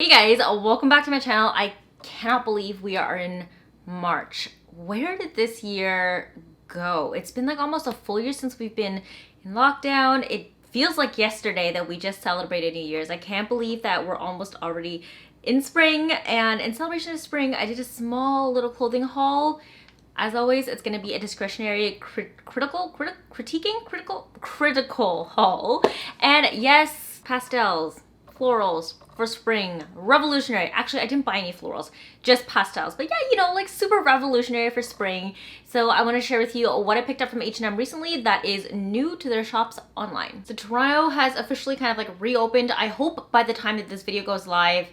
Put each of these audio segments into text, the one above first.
Hey guys, welcome back to my channel. I cannot believe we are in March. Where did this year go? It's been like almost a full year since we've been in lockdown. It feels like yesterday that we just celebrated New Year's. I can't believe that we're almost already in spring, and in celebration of spring, I did a small little clothing haul. As always, it's going to be a discretionary critical haul. And yes, pastels, florals for spring, revolutionary. Actually, I didn't buy any florals, just pastels. But yeah, you know, like super revolutionary for spring. So I want to share with you what I picked up from H&M recently that is new to their shops online. So Toronto has officially kind of like reopened. I hope by the time that this video goes live,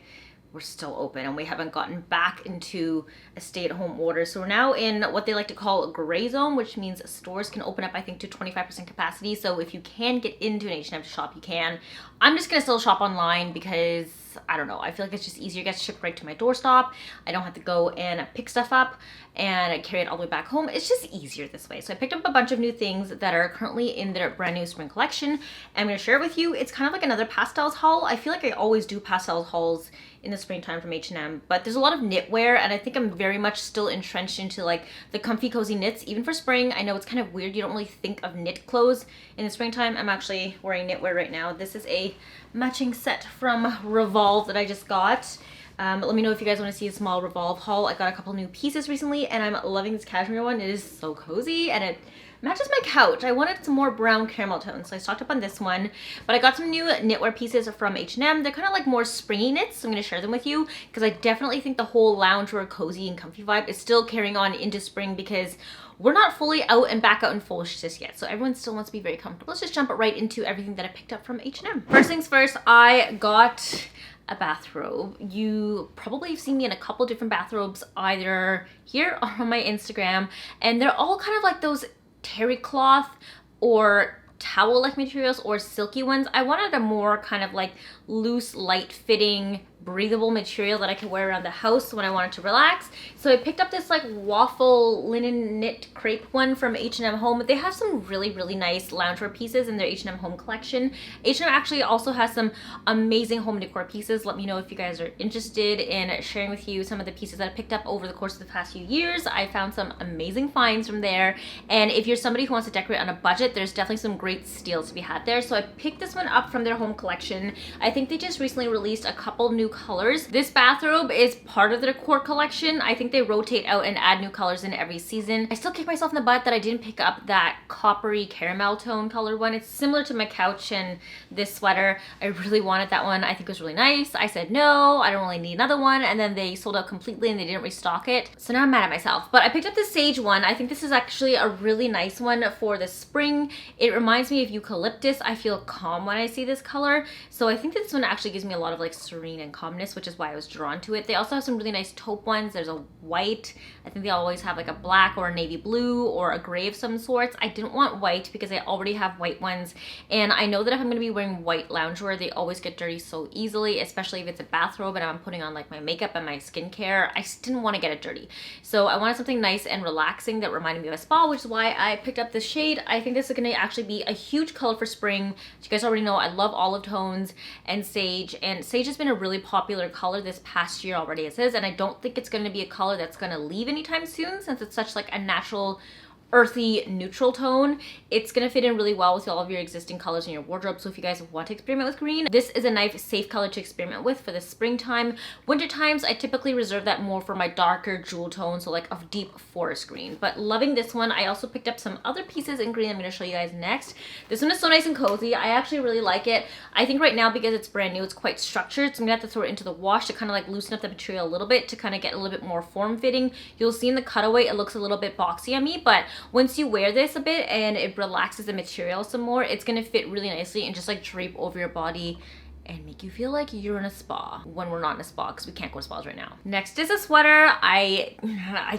we're still open and we haven't gotten back into a stay-at-home order. So we're now in what they like to call a gray zone, which means stores can open up, I think, to 25% capacity. So if you can get into an H&M shop, you can. I'm just gonna still shop online because I don't know, I feel like it's just easier. It gets shipped right to my doorstep. I don't have to go and pick stuff up and carry it all the way back home. It's just easier this way. So I picked up a bunch of new things that are currently in their brand new spring collection. And I'm gonna share it with you. It's kind of like another pastels haul. I feel like I always do pastels hauls in the springtime from H&M, but there's a lot of knitwear, and I think I'm very much still entrenched into like the comfy cozy knits even for spring. I know it's kind of weird, you don't really think of knit clothes in the springtime. I'm actually wearing knitwear right now. This is a matching set from Revolve that I just got. Let me know if you guys want to see a small Revolve haul. I got a couple new pieces recently and I'm loving this cashmere one. It is so cozy and it matches my couch. I wanted some more brown caramel tones, so I stocked up on this one. But I got some new knitwear pieces from H&M. They're kind of like more springy knits, so I'm going to share them with you because I definitely think the whole loungewear, cozy, and comfy vibe is still carrying on into spring because we're not fully out and back out in full just yet. So everyone still wants to be very comfortable. Let's just jump right into everything that I picked up from H&M. First things first, I got a bathrobe. You probably have seen me in a couple different bathrobes either here or on my Instagram, and they're all kind of like those terry cloth or towel-like materials or silky ones. I wanted a more kind of like loose, light-fitting, breathable material that I could wear around the house when I wanted to relax. So I picked up this like waffle linen knit crepe one from H&M Home. They have some really, really nice loungewear pieces in their H&M Home collection. H&M actually also has some amazing home decor pieces. Let me know if you guys are interested in sharing with you some of the pieces that I picked up over the course of the past few years. I found some amazing finds from there. And if you're somebody who wants to decorate on a budget, there's definitely some great steals to be had there. So I picked this one up from their home collection. I think they just recently released a couple new colors. This bathrobe is part of their core collection. I think they rotate out and add new colors in every season. I still kick myself in the butt that I didn't pick up that coppery caramel tone color one. It's similar to my couch and this sweater. I really wanted that one. I think it was really nice. I said no, I don't really need another one, and then they sold out completely and they didn't restock it. So now I'm mad at myself. But I picked up the sage one. I think this is actually a really nice one for the spring. It reminds me of eucalyptus. I feel calm when I see this color. So I think this one actually gives me a lot of like serene and calmness, which is why I was drawn to it. They also have some really nice taupe ones. There's a white. I think they always have like a black or a navy blue or a gray of some sorts. I didn't want white because I already have white ones. And I know that if I'm going to be wearing white loungewear, they always get dirty so easily, especially if it's a bathrobe and I'm putting on like my makeup and my skincare. I just didn't want to get it dirty. So I wanted something nice and relaxing that reminded me of a spa, which is why I picked up this shade. I think this is going to actually be a huge color for spring. As you guys already know, I love olive tones and sage has been a really popular color this past year already as is, and I don't think it's going to be a color that's going to leave anytime soon since it's such like a natural earthy neutral tone. It's gonna fit in really well with all of your existing colors in your wardrobe. So if you guys want to experiment with green, this is a nice safe color to experiment with for the springtime. Winter times, I typically reserve that more for my darker jewel tone, so like a deep forest green. But loving this one. I also picked up some other pieces in green I'm gonna show you guys next. This one is so nice and cozy. I actually really like it. I think right now because it's brand new, it's quite structured, so I'm gonna have to throw it into the wash to kind of like loosen up the material a little bit to kind of get a little bit more form fitting. You'll see in the cutaway it looks a little bit boxy on me, but once you wear this a bit and it relaxes the material some more, it's gonna fit really nicely and just like drape over your body and make you feel like you're in a spa when we're not in a spa because we can't go to spas right now. Next is a sweater. I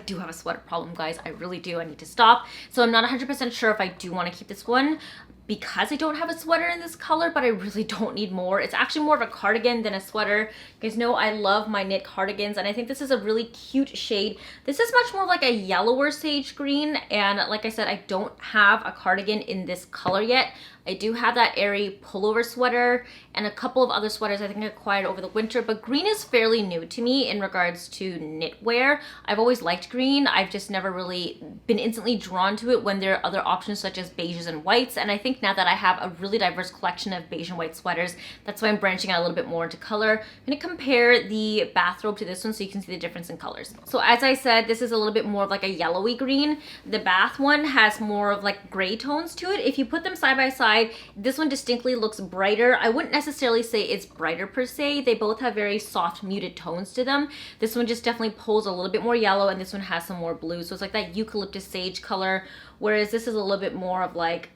do have a sweater problem, guys. I really do. I need to stop. So I'm not 100% sure if I do want to keep this one because I don't have a sweater in this color, but I really don't need more. It's actually more of a cardigan than a sweater. You guys know I love my knit cardigans, and I think this is a really cute shade. This is much more like a yellower sage green, and like I said, I don't have a cardigan in this color yet. I do have that airy pullover sweater and a couple of other sweaters I think I acquired over the winter, but green is fairly new to me in regards to knitwear. I've always liked green. I've just never really been instantly drawn to it when there are other options such as beiges and whites, and I think now that I have a really diverse collection of beige and white sweaters, that's why I'm branching out a little bit more into color. I'm going to compare the bathrobe to this one so you can see the difference in colors. So as I said, this is a little bit more of like a yellowy green. The bath one has more of like gray tones to it. If you put them side by side, this one distinctly looks brighter. I wouldn't necessarily say it's brighter per se. They both have very soft muted tones to them. This one just definitely pulls a little bit more yellow, and this one has some more blue. So it's like that eucalyptus sage color, whereas this is a little bit more of like,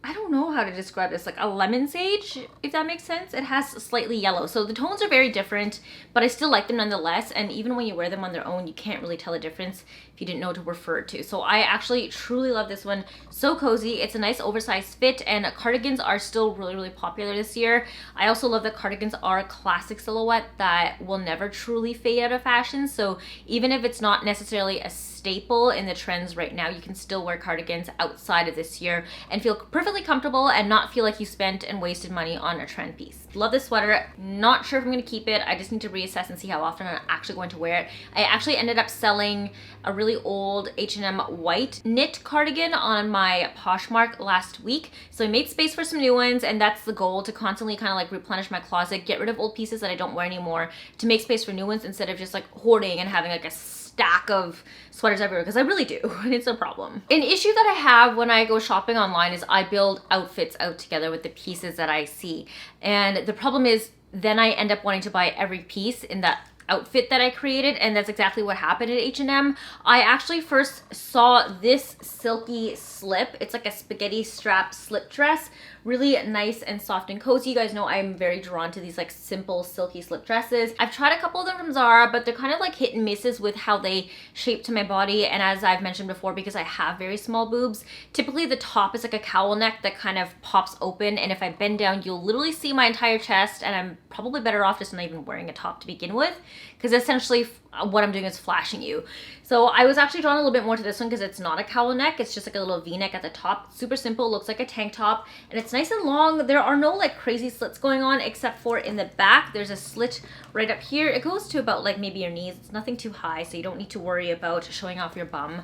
I don't know how to describe this, like a lemon sage, if that makes sense. It has slightly yellow. So the tones are very different, but I still like them nonetheless. And even when you wear them on their own, you can't really tell the difference if you didn't know to refer to. So I actually truly love this one. So cozy. It's a nice oversized fit, and cardigans are still really, really popular this year. I also love that cardigans are a classic silhouette that will never truly fade out of fashion. So even if it's not necessarily a staple in the trends right now, you can still wear cardigans outside of this year and feel perfectly comfortable and not feel like you spent and wasted money on a trend piece. Love this sweater. Not sure if I'm going to keep it. I just need to reassess and see how often I'm actually going to wear it. I actually ended up selling a really old H&M white knit cardigan on my Poshmark last week. So I made space for some new ones, and that's the goal, to constantly kind of like replenish my closet, get rid of old pieces that I don't wear anymore, to make space for new ones instead of just like hoarding and having like a stack of sweaters everywhere, because I really do, and it's a problem. An issue that I have when I go shopping online is I build outfits out together with the pieces that I see, and the problem is then I end up wanting to buy every piece in that outfit that I created, and that's exactly what happened at H&M. I actually first saw this silky slip. It's like a spaghetti strap slip dress, really nice and soft and cozy. You guys know I'm very drawn to these like simple silky slip dresses. I've tried a couple of them from Zara, but they're kind of like hit and misses with how they shape to my body. And as I've mentioned before, because I have very small boobs, typically the top is like a cowl neck that kind of pops open, and if I bend down, you'll literally see my entire chest, and I'm probably better off just not even wearing a top to begin with, because essentially what I'm doing is flashing you. So I was actually drawn a little bit more to this one because it's not a cowl neck. It's just like a little V-neck at the top. Super simple, looks like a tank top, and it's nice and long. There are no like crazy slits going on, except for in the back. There's a slit right up here. It goes to about like maybe your knees. It's nothing too high, so you don't need to worry about showing off your bum.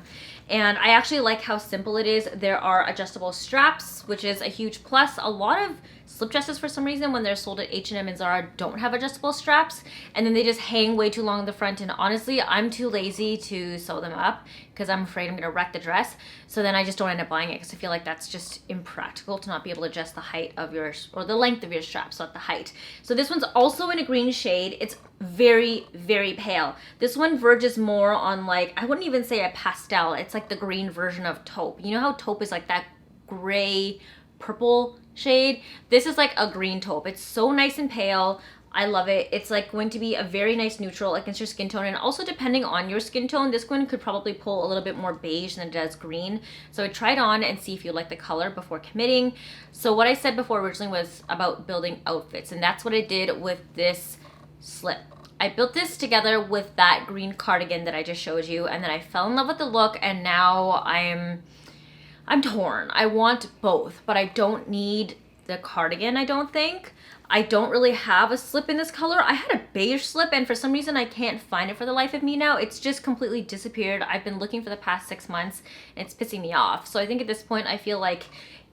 And I actually like how simple it is. There are adjustable straps, which is a huge plus. A lot of slip dresses, for some reason, when they're sold at H&M and Zara, don't have adjustable straps, and then they just hang way too long in the front, and honestly, I'm too lazy to sew them up because I'm afraid I'm gonna wreck the dress. So then I just don't end up buying it because I feel like that's just impractical to not be able to adjust the height of yours, or the length of your straps, not the height. So this one's also in a green shade. It's very, very pale. This one verges more on like, I wouldn't even say a pastel. It's like the green version of taupe. You know how taupe is like that gray purple shade? This is like a green taupe. It's so nice and pale. I love it. It's like going to be a very nice neutral against your skin tone, and also depending on your skin tone, this one could probably pull a little bit more beige than it does green. So try it on and see if you like the color before committing. So what I said before originally was about building outfits, and that's what I did with this slip. I built this together with that green cardigan that I just showed you, and then I fell in love with the look, and now I'm torn. I want both, but I don't need the cardigan, I don't think. I don't really have a slip in this color. I had a beige slip, and for some reason I can't find it for the life of me now. It's just completely disappeared. I've been looking for the past 6 months, and it's pissing me off. So I think at this point I feel like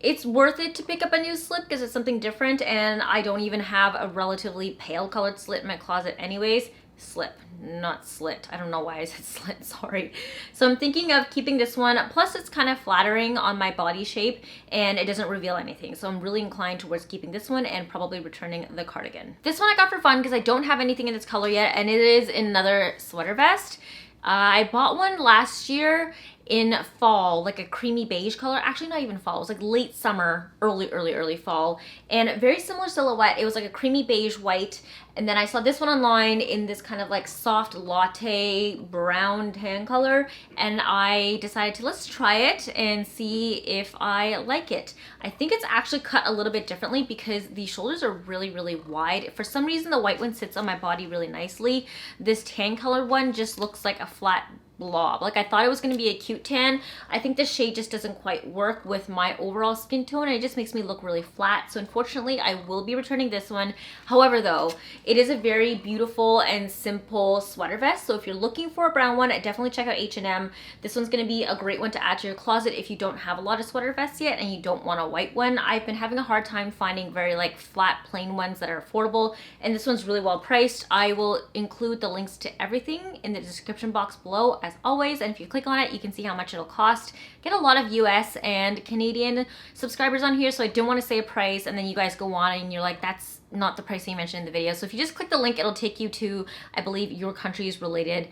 it's worth it to pick up a new slip because it's something different, and I don't even have a relatively pale colored slit in my closet anyways. Slip, not slit. I don't know why I said slit, sorry. So I'm thinking of keeping this one. Plus it's kind of flattering on my body shape and it doesn't reveal anything. So I'm really inclined towards keeping this one and probably returning the cardigan. This one I got for fun because I don't have anything in this color yet, and it is another sweater vest. I bought one last year in fall, like a creamy beige color. Actually, not even fall. It was like late summer, early fall. And very similar silhouette. It was like a creamy beige white. And then I saw this one online in this kind of like soft latte brown tan color. And I decided to let's try it and see if I like it. I think it's actually cut a little bit differently because the shoulders are really, really wide. For some reason, the white one sits on my body really nicely. This tan colored one just looks like a flat blob. Like I thought it was going to be a cute tan. I think the shade just doesn't quite work with my overall skin tone, and it just makes me look really flat. So unfortunately I will be returning this one. However though, it is a very beautiful and simple sweater vest. So if you're looking for a brown one, definitely check out H&M. This one's going to be a great one to add to your closet if you don't have a lot of sweater vests yet and you don't want a white one. I've been having a hard time finding very like flat plain ones that are affordable, and this one's really well priced. I will include the links to everything in the description box below as always, and if you click on it you can see how much it'll cost. Get a lot of US and Canadian subscribers on here, so I don't want to say a price and then you guys go on and you're like, that's not the price you mentioned in the video. So if you just click the link, it'll take you to, I believe, your country's related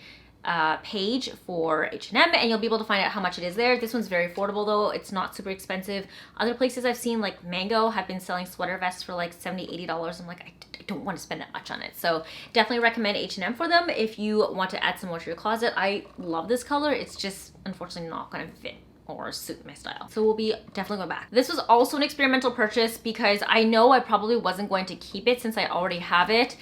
page for H&M, and you'll be able to find out how much it is there. This one's very affordable though. It's not super expensive. Other places I've seen, like Mango, have been selling sweater vests for like $70-$80. I'm like, I don't want to spend that much on it. So definitely recommend H&M for them if you want to add some more to your closet. I love this color. It's just unfortunately not going to fit or suit my style. So we'll be definitely going back. This was also an experimental purchase because I know I probably wasn't going to keep it since I already have it.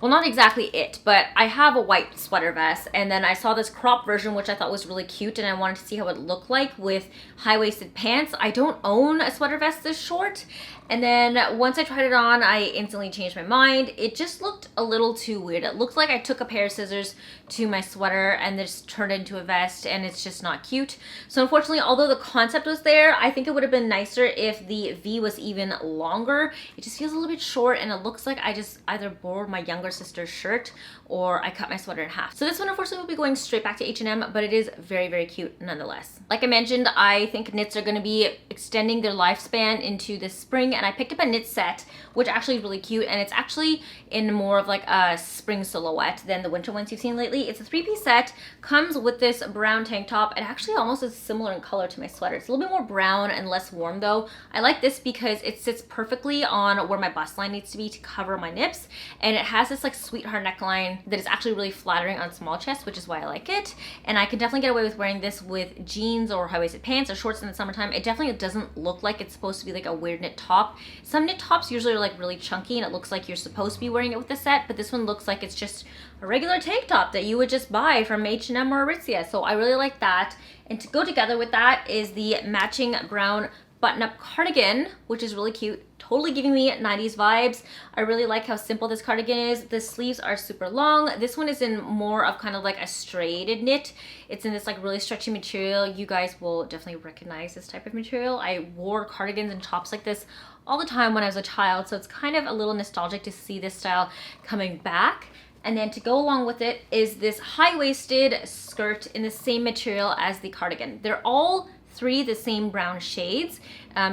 Well, not exactly it, but I have a white sweater vest, and then I saw this crop version which I thought was really cute, and I wanted to see how it looked like with high-waisted pants. I don't own a sweater vest this short, and then once I tried it on, I instantly changed my mind. It just looked a little too weird. It looked like I took a pair of scissors to my sweater and just turned it into a vest, and it's just not cute. So unfortunately, although the concept was there, I think it would have been nicer if the V was even longer. It just feels a little bit short, and it looks like I just either borrowed my younger sister's shirt or I cut my sweater in half. So this one unfortunately will be going straight back to H&M, but it is very, very cute nonetheless. Like I mentioned, I think knits are going to be extending their lifespan into this spring, and I picked up a knit set which actually is really cute, and it's actually in more of like a spring silhouette than the winter ones you've seen lately. It's a 3-piece set, comes with this brown tank top. It actually almost is similar in color to my sweater. It's a little bit more brown and less warm though. I like this because it sits perfectly on where my bust line needs to be to cover my nips, and it has this like sweetheart neckline that is actually really flattering on small chest, which is why I like it. And I can definitely get away with wearing this with jeans or high-waisted pants or shorts in the summertime. It definitely doesn't look like it's supposed to be like a weird knit top. Some knit tops usually are like really chunky and it looks like you're supposed to be wearing it with the set, but this one looks like it's just a regular tank top that you would just buy from H&M or Aritzia. So I really like that. And to go together with that is the matching brown button-up cardigan, which is really cute, totally giving me 90s vibes. I really like how simple this cardigan is. The sleeves are super long. This one is in more of kind of like a striated knit. It's in this like really stretchy material. You guys will definitely recognize this type of material. I wore cardigans and tops like this all the time when I was a child, so it's kind of a little nostalgic to see this style coming back. And then to go along with it is this high-waisted skirt in the same material as the cardigan. They're all three the same brown shades,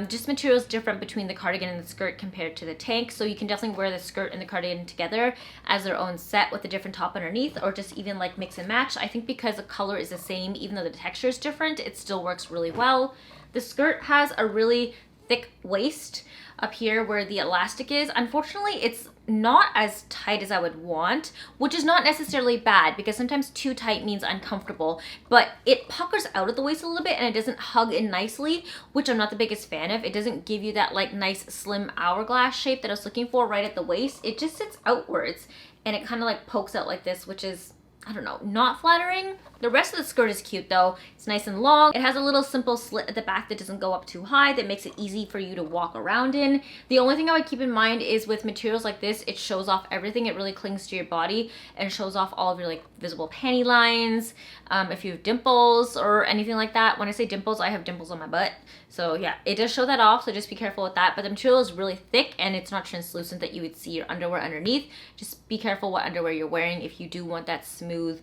just materials different between the cardigan and the skirt compared to the tank. So you can definitely wear the skirt and the cardigan together as their own set with a different top underneath, or just even like mix and match. I think because the color is the same, even though the texture is different, it still works really well. The skirt has a really thick waist up here where the elastic is. Unfortunately, it's not as tight as I would want, which is not necessarily bad because sometimes too tight means uncomfortable, but it puckers out at the waist a little bit and it doesn't hug in nicely, which I'm not the biggest fan of. It doesn't give you that like nice slim hourglass shape that I was looking for right at the waist. It just sits outwards and it kind of like pokes out like this, which is, I don't know, not flattering. The rest of the skirt is cute though. It's nice and long. It has a little simple slit at the back that doesn't go up too high, that makes it easy for you to walk around in. The only thing I would keep in mind is with materials like this, it shows off everything. It really clings to your body and shows off all of your like visible panty lines. If you have dimples or anything like that. When I say dimples, I have dimples on my butt. So yeah, it does show that off, so just be careful with that. But the material is really thick and it's not translucent that you would see your underwear underneath. Just be careful what underwear you're wearing if you do want that smooth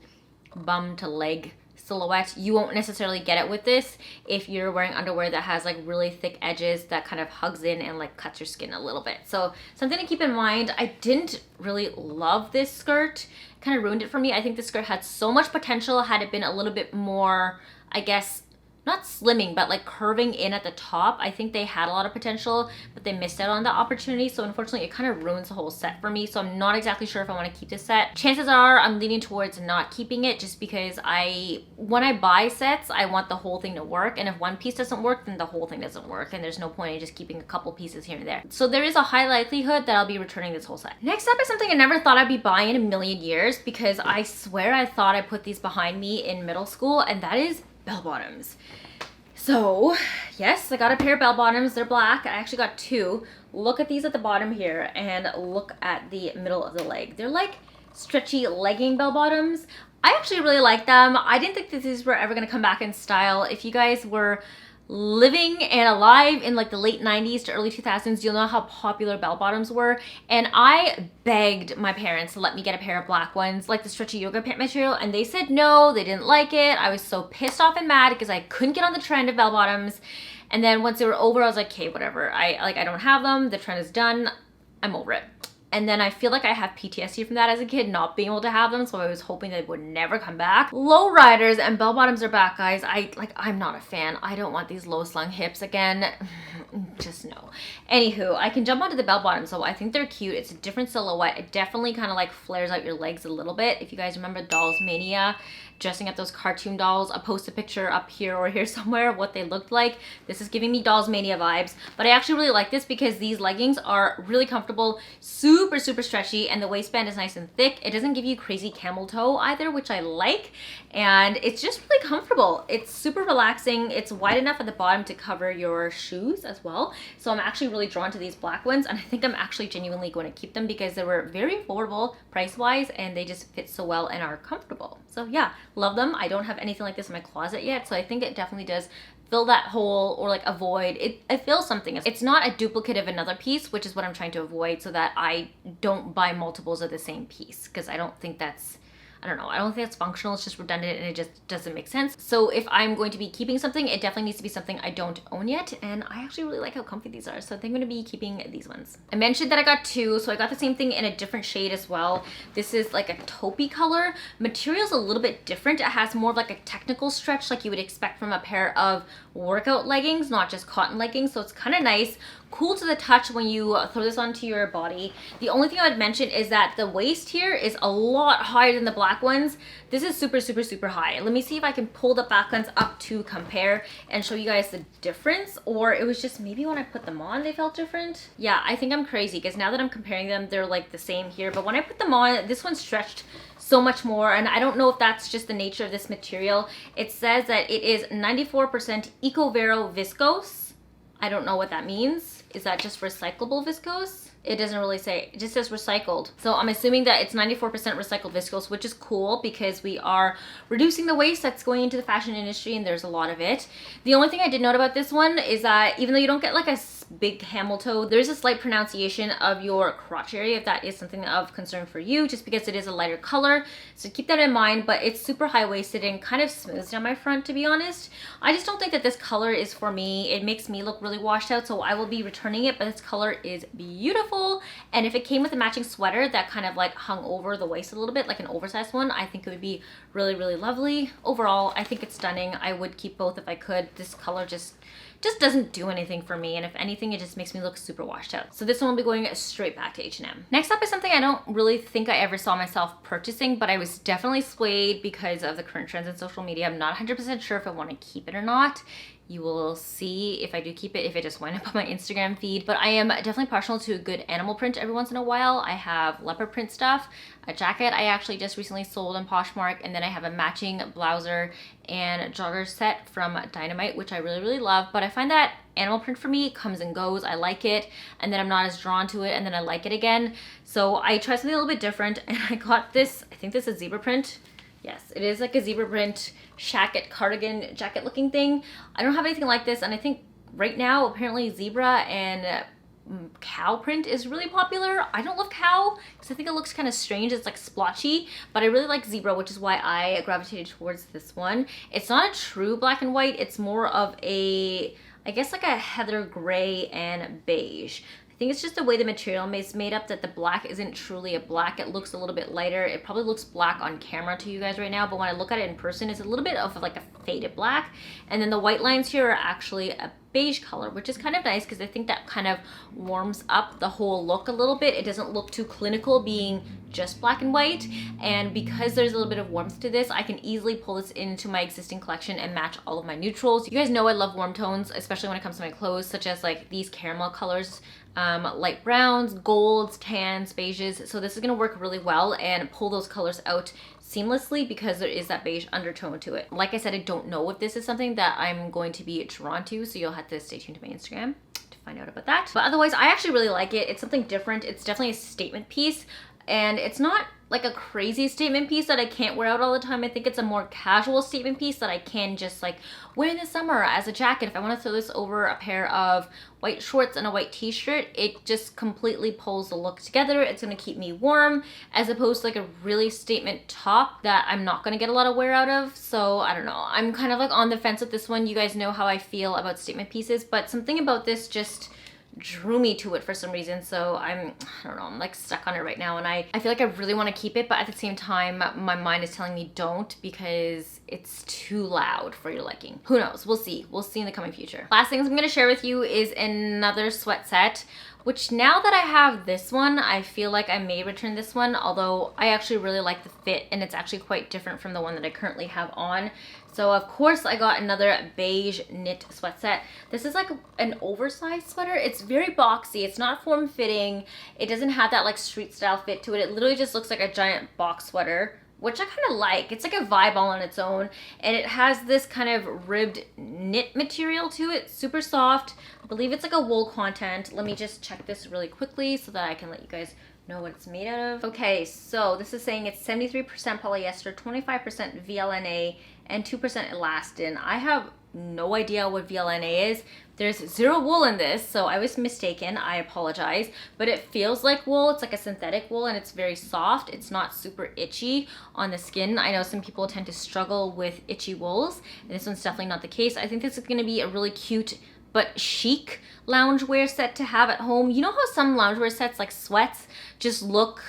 bum to leg silhouette. You won't necessarily get it with this if you're wearing underwear that has like really thick edges that kind of hugs in and like cuts your skin a little bit. So something to keep in mind. I didn't really love this skirt. Kind of ruined it for me. I think this skirt had so much potential had it been a little bit more, I guess, not slimming, but like curving in at the top. I think they had a lot of potential, but they missed out on the opportunity. So unfortunately, it kind of ruins the whole set for me. So I'm not exactly sure if I want to keep this set. Chances are I'm leaning towards not keeping it, just because when I buy sets, I want the whole thing to work. And if one piece doesn't work, then the whole thing doesn't work. And there's no point in just keeping a couple pieces here and there. So there is a high likelihood that I'll be returning this whole set. Next up is something I never thought I'd be buying in a million years, because I swear I thought I put these behind me in middle school, and that is bell bottoms. So yes, I got a pair of bell bottoms. They're black. I actually got two. Look at these at the bottom here, and look at the middle of the leg. They're like stretchy legging bell bottoms. I actually really like them. I didn't think that these were ever gonna come back in style. If you guys were living and alive in like the late 90s to early 2000s, you'll know how popular bell bottoms were. And I begged my parents to let me get a pair of black ones, like the stretchy yoga pant material, and they said no, they didn't like it. I was so pissed off and mad because I couldn't get on the trend of bell bottoms. And then once they were over, I was like, okay, whatever. I don't have them. The trend is done. I'm over it. And then I feel like I have PTSD from that as a kid, not being able to have them, so I was hoping they would never come back. Low riders and bell bottoms are back, guys. I'm not a fan. I don't want these low slung hips again. Just no. Anywho, I can jump onto the bell bottoms, so I think they're cute. It's a different silhouette. It definitely kind of like flares out your legs a little bit. If you guys remember Dolls Mania, dressing up those cartoon dolls, I'll post a picture up here or here somewhere of what they looked like. This is giving me Dolls Mania vibes, but I actually really like this because these leggings are really comfortable, super stretchy, and the waistband is nice and thick. It doesn't give you crazy camel toe either, which I like, and it's just really comfortable. It's super relaxing. It's wide enough at the bottom to cover your shoes as well. So I'm actually really drawn to these black ones, and I think I'm actually genuinely going to keep them because they were very affordable price-wise, and they just fit so well and are comfortable. So yeah, love them. I don't have anything like this in my closet yet, so I think it definitely does fill that hole or like a void. It fills something. It's not a duplicate of another piece, which is what I'm trying to avoid, so that I don't buy multiples of the same piece, because I don't think that's functional. It's just redundant and it just doesn't make sense. So if I'm going to be keeping something, it definitely needs to be something I don't own yet, and I actually really like how comfy these are, so I think I'm going to be keeping these ones. I mentioned that I got two, so I got the same thing in a different shade as well. This is like a taupey color. Material's a little bit different. It has more of like a technical stretch like you would expect from a pair of workout leggings, not just cotton leggings, so it's kind of nice. Cool to the touch when you throw this onto your body. The only thing I would mention is that the waist here is a lot higher than the black ones. This is super high. Let me see if I can pull the black ones up to compare and show you guys the difference, or it was just maybe when I put them on they felt different. Yeah, I think I'm crazy because now that I'm comparing them, they're like the same here, but when I put them on, this one stretched so much more, and I don't know if that's just the nature of this material. It says that it is 94% Ecovero viscose. I don't know what that means. Is that just recyclable viscose? It doesn't really say, it just says recycled. So I'm assuming that it's 94% recycled viscose, which is cool because we are reducing the waste that's going into the fashion industry, and there's a lot of it. The only thing I did note about this one is that even though you don't get like a big camel toe, there's a slight pronunciation of your crotch area if that is something of concern for you, just because it is a lighter color. So keep that in mind, but it's super high-waisted and kind of smooths down my front, to be honest. I just don't think that this color is for me. It makes me look really washed out, so I will be returning it, but this color is beautiful. And if it came with a matching sweater that kind of like hung over the waist a little bit, like an oversized one, I think it would be really lovely. Overall, I think it's stunning. I would keep both if I could. This color just doesn't do anything for me, and if anything, it just makes me look super washed out. So this one will be going straight back to H&M. Next up is something I don't really think I ever saw myself purchasing, but I was definitely swayed because of the current trends in social media. I'm not 100% sure if I want to keep it or not. You will see if I do keep it, if it just went up on my Instagram feed. But I am definitely partial to a good animal print every once in a while. I have leopard print stuff, a jacket I actually just recently sold on Poshmark, and then I have a matching blouser and jogger set from Dynamite, which I really love. But I find that animal print for me comes and goes. I like it, and then I'm not as drawn to it, and then I like it again. So I tried something a little bit different, and I got this, I think this is zebra print. Yes, it is like a zebra print shacket cardigan jacket looking thing. I don't have anything like this, and I think right now apparently zebra and cow print is really popular. I don't love cow because I think it looks kind of strange. It's like splotchy, but I really like zebra, which is why I gravitated towards this one. It's not a true black and white. It's more of a, I guess like a heather gray and beige. I think it's just the way the material is made up that the black isn't truly a black. It looks a little bit lighter. It probably looks black on camera to you guys right now, but when I look at it in person, it's a little bit of like a faded black. And then the white lines here are actually a beige color, which is kind of nice because I think that kind of warms up the whole look a little bit. It doesn't look too clinical being just black and white, and because there's a little bit of warmth to this, I can easily pull this into my existing collection and match all of my neutrals. You guys know I love warm tones, especially when it comes to my clothes, such as like these caramel colors, light browns, golds, tans, beiges. So this is going to work really well and pull those colors out seamlessly because there is that beige undertone to it. Like I said, I don't know if this is something that I'm going to be drawn to, so you'll have to stay tuned to my Instagram to find out about that. But otherwise, I actually really like it. It's something different. It's definitely a statement piece, and it's not like a crazy statement piece that I can't wear out all the time. I think it's a more casual statement piece that I can just like wear in the summer as a jacket. If I want to throw this over a pair of white shorts and a white t-shirt, it just completely pulls the look together. It's going to keep me warm, as opposed to like a really statement top that I'm not going to get a lot of wear out of. So I don't know. I'm kind of like on the fence with this one. You guys know how I feel about statement pieces, but something about this just drew me to it for some reason. So I don't know, I'm like stuck on it right now, and I feel like I really want to keep it, but at the same time my mind is telling me don't, because it's too loud for your liking. Who knows? We'll see in the coming future. Last things I'm going to share with you is another sweat set, which now that I have this one, I feel like I may return this one, although I actually really like the fit and it's actually quite different from the one that I currently have on. So of course I got another beige knit sweat set. This is like an oversized sweater. It's very boxy. It's not form-fitting. It doesn't have that like street style fit to it. It literally just looks like a giant box sweater, which I kind of like. It's like a vibe all on its own, and it has this kind of ribbed knit material to it, super soft. I believe it's like a wool content. Let me just check this really quickly so that I can let you guys know what it's made out of. Okay, so this is saying it's 73% polyester, 25% VLNA, and 2% elastin. I have no idea what VLNA is. There's zero wool in this, so I was mistaken. I apologize, but it feels like wool. It's like a synthetic wool, and it's very soft. It's not super itchy on the skin. I know some people tend to struggle with itchy wools, and this one's definitely not the case. I think this is going to be a really cute but chic loungewear set to have at home. You know how some loungewear sets like sweats just look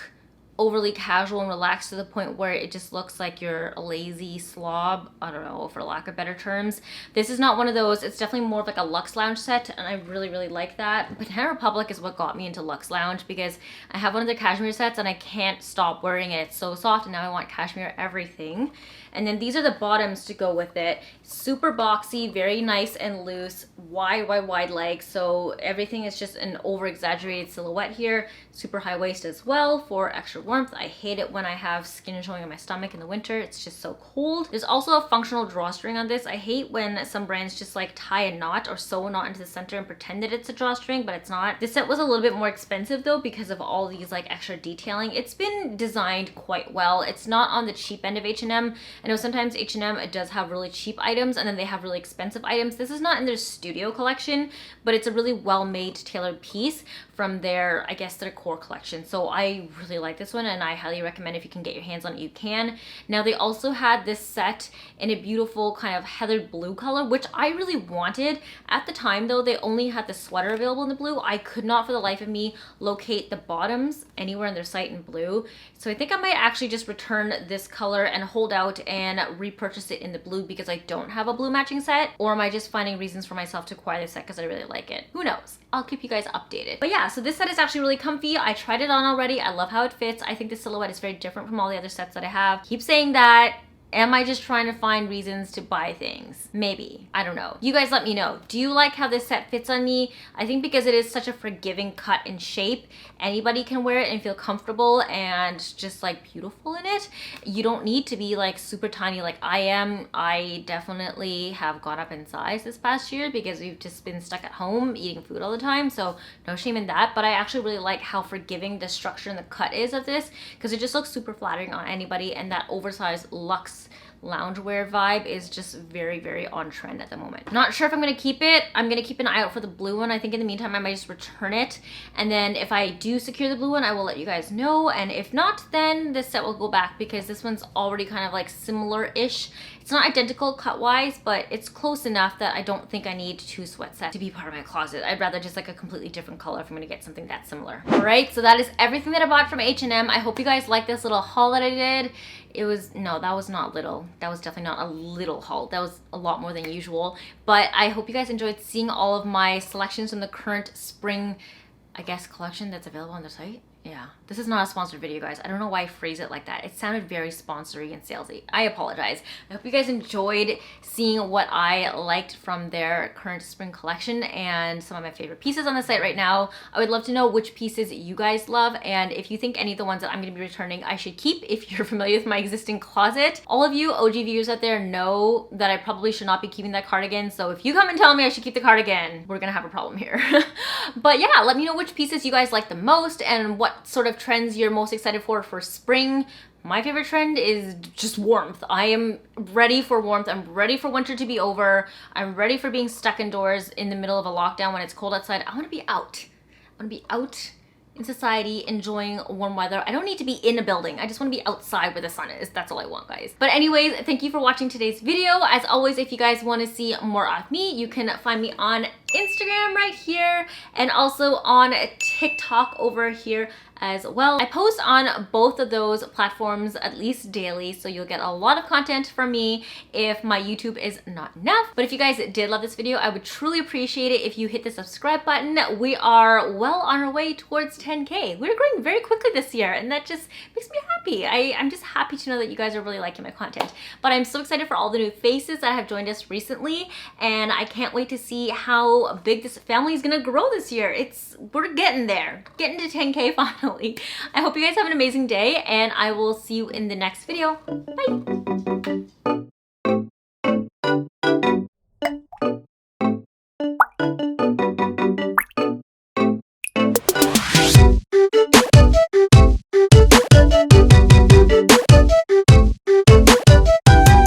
overly casual and relaxed to the point where it just looks like you're a lazy slob, I don't know, for lack of better terms. This is not one of those. It's definitely more of like a luxe lounge set, and I really like that. Banana Republic is what got me into luxe lounge, because I have one of their cashmere sets and I can't stop wearing it. It's so soft, and now I want cashmere everything. And then these are the bottoms to go with it. Super boxy, very nice and loose, wide legs, so everything is just an over exaggerated silhouette here. Super high waist as well for extra warmth. I hate it when I have skin showing on my stomach in the winter. It's just so cold. There's also a functional drawstring on this. I hate when some brands just like tie a knot or sew a knot into the center and pretend that it's a drawstring, but it's not. This set was a little bit more expensive though because of all these like extra detailing. It's been designed quite well. It's not on the cheap end of H&M. I know sometimes H&M does have really cheap items and then they have really expensive items. This is not in their studio collection, but it's a really well-made tailored piece from their, I guess, their core collection. So I really like this one, and I highly recommend if you can get your hands on it, you can. Now they also had this set in a beautiful kind of heathered blue color, which I really wanted. At the time though, they only had the sweater available in the blue. I could not for the life of me locate the bottoms anywhere on their site in blue. So I think I might actually just return this color and hold out and repurchase it in the blue because I don't have a blue matching set. Or am I just finding reasons for myself to acquire this set because I really like it? Who knows? I'll keep you guys updated. But yeah, so this set is actually really comfy. I tried it on already. I love how it fits. I think the silhouette is very different from all the other sets that I have. Keep saying that. Am I just trying to find reasons to buy things? Maybe. I don't know. You guys let me know. Do you like how this set fits on me? I think because it is such a forgiving cut and shape, anybody can wear it and feel comfortable and just like beautiful in it. You don't need to be like super tiny like I am. I definitely have gone up in size this past year because we've just been stuck at home eating food all the time. So no shame in that. But I actually really like how forgiving the structure and the cut is of this because it just looks super flattering on anybody, and that oversized luxe loungewear vibe is just very, very on trend at the moment. Not sure if I'm gonna keep it. I'm gonna keep an eye out for the blue one. I think in the meantime, I might just return it. And then if I do secure the blue one, I will let you guys know. And if not, then this set will go back because this one's already kind of like similar-ish. It's not identical cut-wise, but it's close enough that I don't think I need 2 sweat sets to be part of my closet. I'd rather just like a completely different color if I'm gonna get something that similar. All right, so that is everything that I bought from H&M. I hope you guys like this little haul that I did. It was, no, that was not little. That was definitely not a little haul. That was a lot more than usual. But I hope you guys enjoyed seeing all of my selections from the current spring, I guess, collection that's available on the site. Yeah, this is not a sponsored video, guys. I don't know why I phrase it like that. It sounded very sponsory and salesy. I apologize. I hope you guys enjoyed seeing what I liked from their current spring collection and some of my favorite pieces on the site right now. I would love to know which pieces you guys love, and if you think any of the ones that I'm going to be returning I should keep if you're familiar with my existing closet. All of you OG viewers out there know that I probably should not be keeping that cardigan, so if you come and tell me I should keep the cardigan, we're gonna have a problem here. But yeah, let me know which pieces you guys like the most and what sort of trends you're most excited for spring. My favorite trend is just warmth. I am ready for warmth. I'm ready for winter to be over. I'm ready for being stuck indoors in the middle of a lockdown when it's cold outside. I want to be out. I want to be out in society enjoying warm weather. I don't need to be in a building. I just want to be outside where the sun is. That's all I want, guys. But anyways, thank you for watching today's video. As always, if you guys want to see more of me, you can find me on Instagram right here and also on TikTok over here as well. I post on both of those platforms at least daily, so you'll get a lot of content from me if my YouTube is not enough. But if you guys did love this video, I would truly appreciate it if you hit the subscribe button. We are well on our way towards 10K. We're growing very quickly this year, and that just makes me happy. I'm just happy to know that you guys are really liking my content. But I'm so excited for all the new faces that have joined us recently, and I can't wait to see how big this family is gonna grow this year. We're getting there, getting to 10K finally. I hope you guys have an amazing day, and I will see you in the next video. Bye!